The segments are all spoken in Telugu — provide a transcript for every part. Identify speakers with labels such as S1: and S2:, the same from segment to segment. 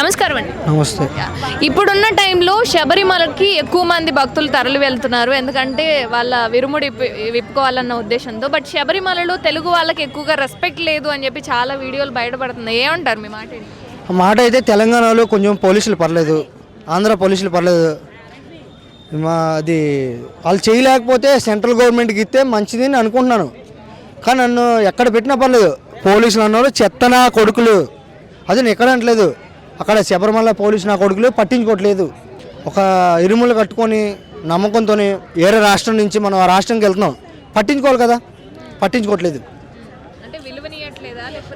S1: నమస్కారం అండి.
S2: నమస్తే.
S1: ఇప్పుడున్న టైంలో శబరిమలకి ఎక్కువ మంది భక్తులు తరలి వెళ్తున్నారు, ఎందుకంటే వాళ్ళ విరుముడి విప్పుకోవాలన్న ఉద్దేశంతో. బట్ శబరిమలలో తెలుగు వాళ్ళకి ఎక్కువగా రెస్పెక్ట్ లేదు అని చెప్పి చాలా వీడియోలు బయటపడుతున్నాయి. ఏమంటారు మీ మాట ఏంటి?
S2: మాట అయితే తెలంగాణలో కొంచెం పోలీసులు పర్లేదు, ఆంధ్ర పోలీసులు పర్లేదు. అది వాళ్ళు చేయలేకపోతే సెంట్రల్ గవర్నమెంట్కి ఇస్తే మంచిది అని అనుకుంటున్నాను. కానీ నన్ను ఎక్కడ పెట్టినా పర్లేదు, పోలీసులు అన్నారు చెత్త నా కొడుకులు. అది నేను ఎక్కడ అనట్లేదు, అక్కడ శబరిమల పోలీసు నా కొడుకులు పట్టించుకోవట్లేదు. ఒక ఇరుములు కట్టుకొని నమ్మకంతో వేరే రాష్ట్రం నుంచి మనం ఆ రాష్ట్రంకి వెళ్తున్నాం, పట్టించుకోవాలి కదా, పట్టించుకోవట్లేదు,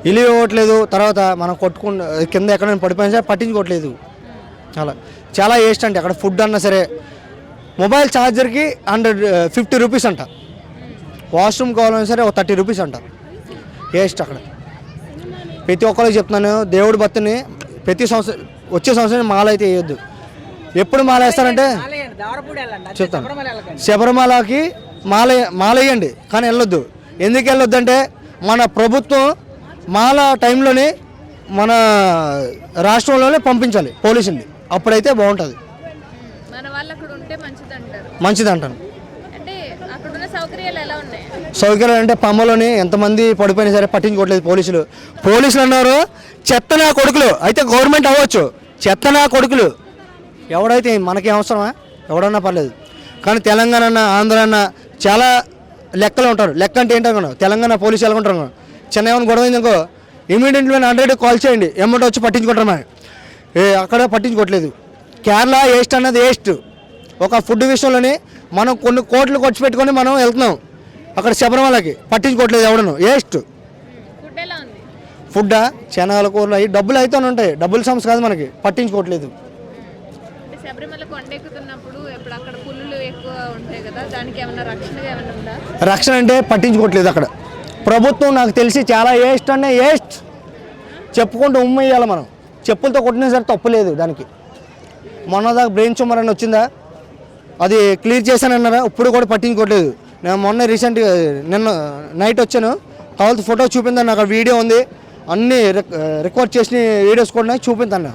S2: విలువ ఇవ్వట్లేదు. తర్వాత మనం కొట్టుకున్న కింద ఎక్కడైనా పడిపోయినా సరే పట్టించుకోవట్లేదు. చాలా వేస్ట్ అంటే అక్కడ ఫుడ్ అన్నా సరే, మొబైల్ ఛార్జర్కి 150 రూపీస్ అంట, వాష్రూమ్ కావాలన్నా సరే 30 రూపీస్ అంట, వేస్ట్ అక్కడ. ప్రతి ఒక్కరికి చెప్తున్నాను, దేవుడి భక్తిని ప్రతి సంవత్సరం వచ్చే సంవత్సరం మాల అయితే వేయొద్దు. ఎప్పుడు మాల వేస్తారంటే చెప్తాను, శబరిమలకి మాల వేయండి కానీ వెళ్ళొద్దు. ఎందుకు వెళ్ళొద్దు అంటే మన ప్రభుత్వం మాల టైంలోనే మన రాష్ట్రంలోనే పంపించాలి పోలీసుల్ని, అప్పుడైతే బాగుంటుంది, మంచిది అంటాను. సౌకర్యాలు అంటే పమ్మలోని ఎంతమంది పడిపోయినా సరే పట్టించుకోవట్లేదు పోలీసులు. పోలీసులు అన్నారు చెత్త నా కొడుకులు, అయితే గవర్నమెంట్ అవ్వచ్చు, చెత్త నా కొడుకులు. ఎవడైతే మనకి అవసరమా, ఎవడన్నా పర్లేదు. కానీ తెలంగాణ అన్న ఆంధ్ర అన్న చాలా లెక్కలు ఉంటారు. లెక్క అంటే ఏంటో తెలంగాణ పోలీసు ఎలా ఉంటారు, చిన్న ఏమైనా గొడవ అయిందనుకో ఇమీడియట్లీ 100 కాల్ చేయండి, ఎమ్మటి వచ్చి పట్టించుకుంటారు. అక్కడ పట్టించుకోవట్లేదు. కేరళ వేస్ట్ అన్నది వేస్ట్. ఒక ఫుడ్ విషయంలోనే మనం కొన్ని కోట్లు ఖర్చు పెట్టుకొని మనం వెళ్తున్నాం అక్కడ శబరిమలకి, పట్టించుకోవట్లేదు ఎవడను, వేస్ట్. ఫుడ్డా శనగల కూరలు అవి డబ్బులు అయితే ఉంటాయి, డబ్బుల సమస్య కాదు మనకి, పట్టించుకోవట్లేదు. రక్షణ అంటే పట్టించుకోవట్లేదు అక్కడ ప్రభుత్వం. నాకు తెలిసి చాలా వేస్ట్ అంటే వేస్ట్. చెప్పుకుంటూ ఉమ్మేయాలి మనం, చెప్పులతో కొట్టినా సరే తప్పు లేదు దానికి. మొన్నదాకా బ్రెయిన్ ట్యూమర్ అని వచ్చిందా, అది క్లియర్ చేశానన్నారా, ఇప్పుడు కూడా పట్టించుకోవట్లేదు. నేను మొన్న రీసెంట్గా నిన్న నైట్ వచ్చాను, కావాల్సిన ఫోటో చూపించాను, అక్కడ వీడియో ఉంది, అన్నీ రికార్డ్ చేసిన వీడియోస్ కూడా చూపించాను.